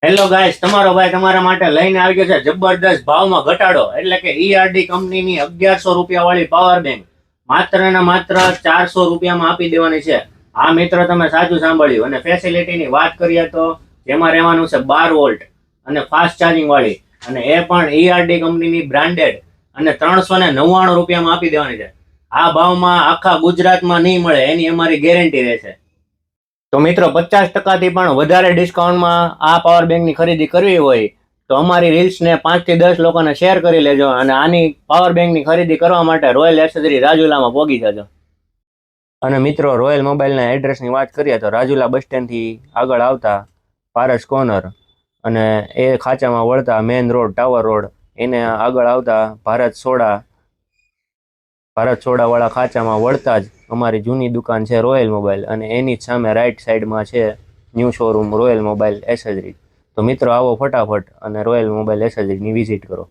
Hello guys, તમારો ભાઈ તમારા માટે લઈને આવી ગયો છે જબરદસ્ત ભાવમાં ઘટાડો. એટલે કે ઈઆરડી કંપનીની 1100 રૂપિયા વાળી પાવર બેંક માત્ર ને માત્ર 400 રૂપિયામાં આપી દેવાની છે. આ મિત્રો તમે સાચું સાંભળ્યું. અને ફેસિલિટીની વાત કરીએ તો જેમાં રહેવાનું છે 12 વોલ્ટ અને ફાસ્ટ ચાર્જિંગ વાળી, અને એ પણ ઈઆરડી કંપનીની બ્રાન્ડેડ, અને 399 રૂપિયામાં આપી દેવાની છે. આ ભાવમાં આખા ગુજરાતમાં નહીં મળે, એની અમારી ગેરંટી રહેશે. તો મિત્રો 50% પણ વધારે ડિસ્કાઉન્ટમાં આ પાવર બેંકની ખરીદી કરવી હોય તો અમારી રીલ્સને 5 થી 10 લોકોને શેર કરી લેજો, અને આની પાવર બેંકની ખરીદી કરવા માટે રોયલ એસેસરી રાજુલામાં પહોંચી જજો. અને મિત્રો, રોયલ મોબાઈલના એડ્રેસની વાત કરીએ તો રાજુલા બસ સ્ટેન્ડથી આગળ આવતા પારસ કોર્નર, અને એ ખાંચામાં વળતા મેન રોડ ટાવર રોડ, એને આગળ આવતા ભારત સોડાવાળા ખાંચામાં વળતા જ અમારી જૂની દુકાન છે રોયલ મોબાઈલ, અને એની જ સામે રાઈટ સાઈડમાં છે new showroom royal mobile accessory. તો મિત્રો, આવો ફટાફટ અને રોયલ મોબાઈલ એસેસરીની વિઝિટ કરો.